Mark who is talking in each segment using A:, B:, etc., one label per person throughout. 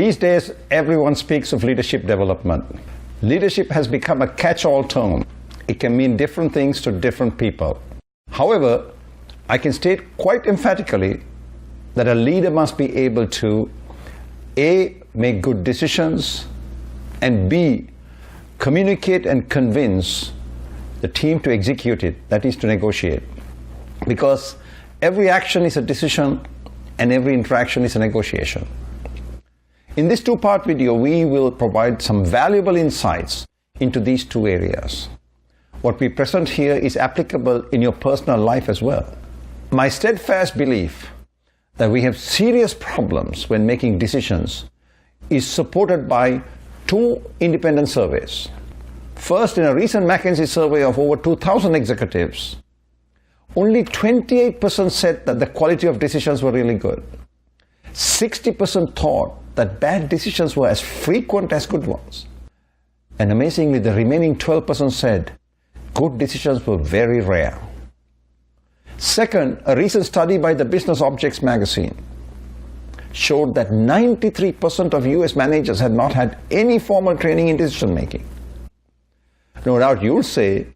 A: These days, everyone speaks of leadership development. Leadership has become a catch-all term. It can mean different things to different people. However, I can state quite emphatically that a leader must be able to A, make good decisions, and B, communicate and convince the team to execute it, that is to negotiate. Because every action is a decision and every interaction is a negotiation. In this two-part video, we will provide some valuable insights into these two areas. What we present here is applicable in your personal life as well. My steadfast belief that we have serious problems when making decisions is supported by two independent surveys. First, in a recent McKinsey survey of over 2,000 executives, only 28% said that the quality of decisions were really good. 60% thought that bad decisions were as frequent as good ones. And amazingly, the remaining 12% said good decisions were very rare. Second, a recent study by the Business Objects magazine showed that 93% of US managers had not had any formal training in decision making. No doubt you'll say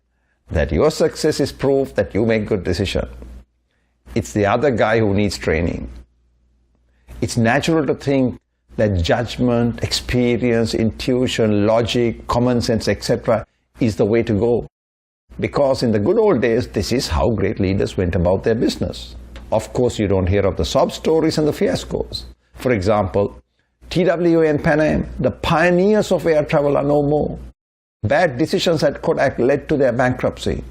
A: that your success is proof that you make good decisions. It's the other guy who needs training. It's natural to think that judgment, experience, intuition, logic, common sense, etc. is the way to go. Because in the good old days, this is how great leaders went about their business. Of course, you don't hear of the sob stories and the fiascos. For example, TWA and Pan Am, the pioneers of air travel, are no more. Bad decisions at Kodak led to their bankruptcy.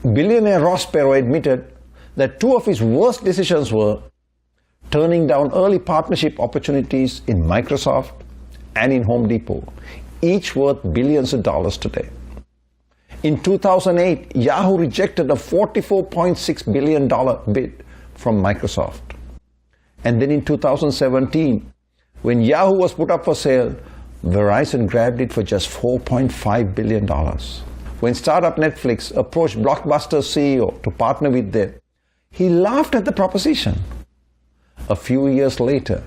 A: Billionaire Ross Perot admitted that two of his worst decisions were turning down early partnership opportunities in Microsoft and in Home Depot, each worth billions of dollars today. In 2008, Yahoo rejected a $44.6 billion bid from Microsoft. And then in 2017, when Yahoo was put up for sale, Verizon grabbed it for just $4.5 billion. When startup Netflix approached Blockbuster's CEO to partner with them, he laughed at the proposition. A few years later,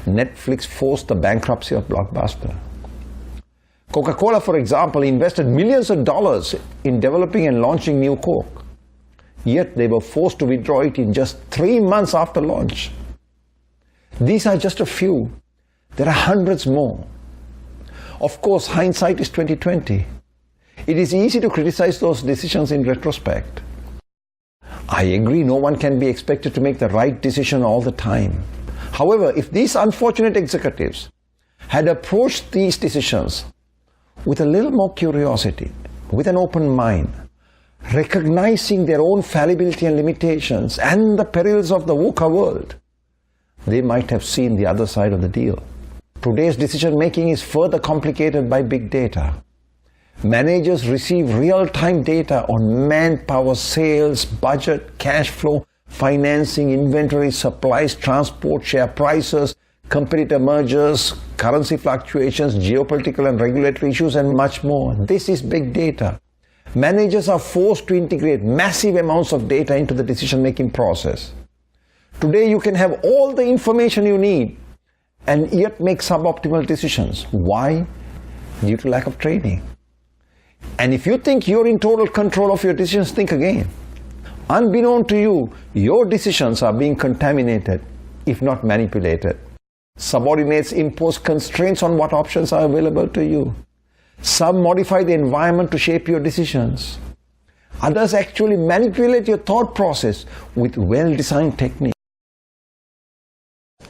A: Netflix forced the bankruptcy of Blockbuster. Coca-Cola, for example, invested millions of dollars in developing and launching new Coke. Yet they were forced to withdraw it in just 3 months after launch. These are just a few. There are hundreds more. Of course, hindsight is 20/20. It is easy to criticize those decisions in retrospect. I agree, no one can be expected to make the right decision all the time. However, if these unfortunate executives had approached these decisions with a little more curiosity, with an open mind, recognizing their own fallibility and limitations and the perils of the VUCA world, they might have seen the other side of the deal. Today's decision making is further complicated by big data. Managers receive real-time data on manpower, sales, budget, cash flow, financing, inventory, supplies, transport, share prices, competitor mergers, currency fluctuations, geopolitical and regulatory issues, and much more. This is big data. Managers are forced to integrate massive amounts of data into the decision-making process. Today, you can have all the information you need and yet make suboptimal decisions. Why? Due to lack of training. And if you think you're in total control of your decisions, think again. Unbeknown to you, your decisions are being contaminated, if not manipulated. Subordinates impose constraints on what options are available to you. Some modify the environment to shape your decisions. Others actually manipulate your thought process with well-designed techniques.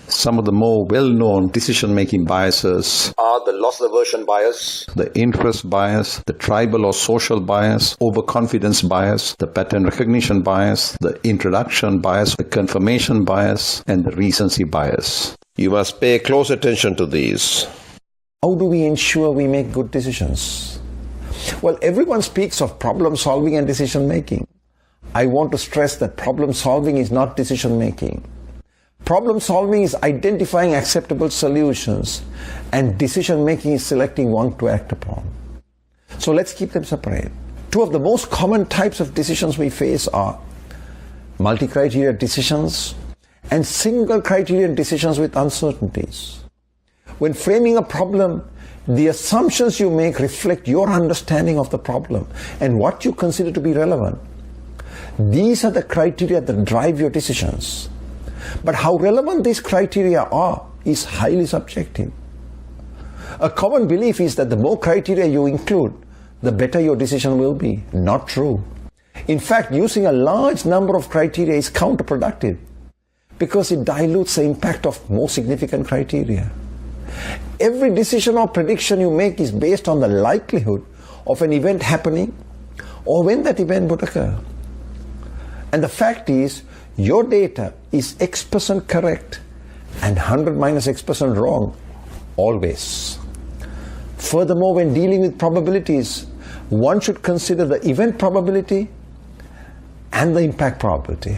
A: Some of the more well-known decision-making biases are the loss aversion bias, the interest bias, the tribal or social bias, overconfidence bias, the pattern recognition bias, the introduction bias, the confirmation bias, and the recency bias. You must pay close attention to these. How do we ensure we make good decisions? Well, everyone speaks of problem solving and decision making. I want to stress that problem solving is not decision making. Problem solving is identifying acceptable solutions, and decision making is selecting one to act upon. So let's keep them separate. Two of the most common types of decisions we face are multi-criteria decisions and single criterion decisions with uncertainties. When framing a problem, the assumptions you make reflect your understanding of the problem and what you consider to be relevant. These are the criteria that drive your decisions. But how relevant these criteria are is highly subjective. A common belief is that the more criteria you include, the better your decision will be. Not true. In fact, using a large number of criteria is counterproductive because it dilutes the impact of more significant criteria. Every decision or prediction you make is based on the likelihood of an event happening or when that event would occur. And the fact is, your data is X% correct and 100 minus X% wrong, always. Furthermore, when dealing with probabilities, one should consider the event probability and the impact probability.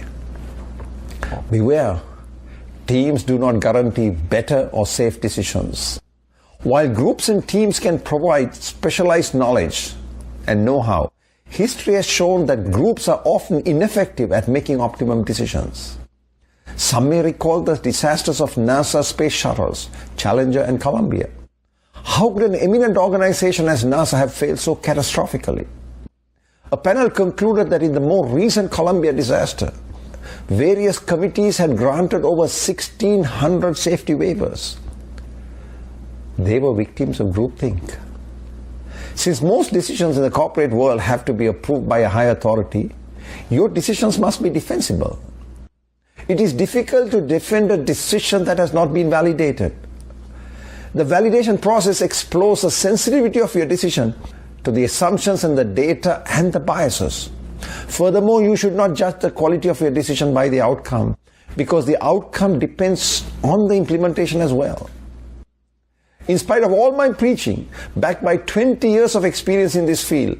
A: Beware, teams do not guarantee better or safe decisions. While groups and teams can provide specialized knowledge and know-how, history has shown that groups are often ineffective at making optimum decisions. Some may recall the disasters of NASA space shuttles, Challenger and Columbia. How could an eminent organization as NASA have failed so catastrophically? A panel concluded that in the more recent Columbia disaster, various committees had granted over 1,600 safety waivers. They were victims of groupthink. Since most decisions in the corporate world have to be approved by a high authority, your decisions must be defensible. It is difficult to defend a decision that has not been validated. The validation process explores the sensitivity of your decision to the assumptions and the data and the biases. Furthermore, you should not judge the quality of your decision by the outcome, because the outcome depends on the implementation as well. In spite of all my preaching, backed by 20 years of experience in this field,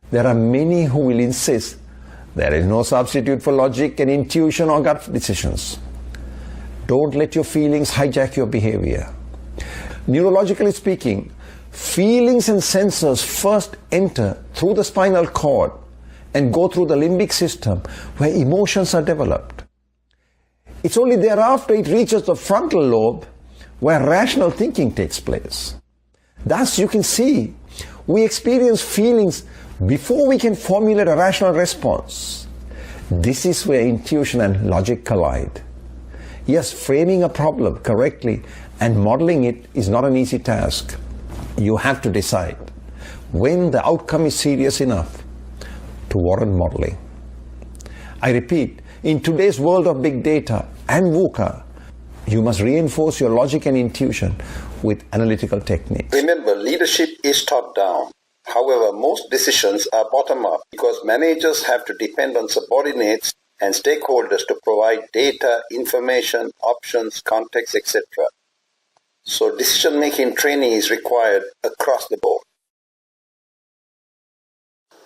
A: there are many who will insist there is no substitute for logic and intuition or gut decisions. Don't let your feelings hijack your behavior. Neurologically speaking, feelings and sensors first enter through the spinal cord and go through the limbic system where emotions are developed. It's only thereafter it reaches the frontal lobe where rational thinking takes place. Thus, you can see, we experience feelings before we can formulate a rational response. This is where intuition and logic collide. Yes, framing a problem correctly and modeling it is not an easy task. You have to decide when the outcome is serious enough to warrant modeling. I repeat, in today's world of big data and VUCA, you must reinforce your logic and intuition with analytical techniques.
B: Remember, leadership is top-down. However, most decisions are bottom-up because managers have to depend on subordinates and stakeholders to provide data, information, options, context, etc. So decision-making training is required across the board.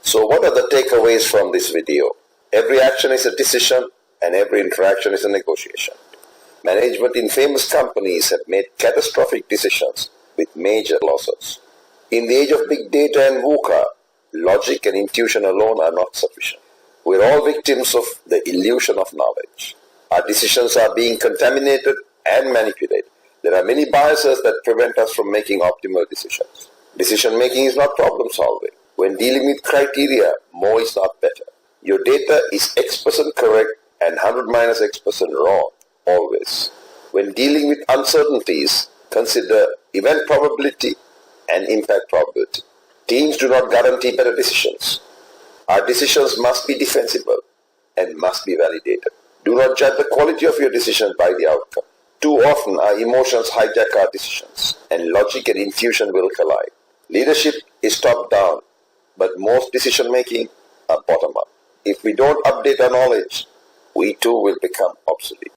B: So what are the takeaways from this video? Every action is a decision and every interaction is a negotiation. Management in famous companies have made catastrophic decisions with major losses. In the age of big data and VUCA, logic and intuition alone are not sufficient. We're all victims of the illusion of knowledge. Our decisions are being contaminated and manipulated. There are many biases that prevent us from making optimal decisions. Decision making is not problem solving. When dealing with criteria, more is not better. Your data is X% correct and 100 minus X% wrong, always. When dealing with uncertainties, consider event probability and impact probability. Teams do not guarantee better decisions. Our decisions must be defensible and must be validated. Do not judge the quality of your decision by the outcome. Too often our emotions hijack our decisions and logic and intuition will collide. Leadership is top-down, but most decision-making are bottom-up. If we don't update our knowledge, we too will become obsolete.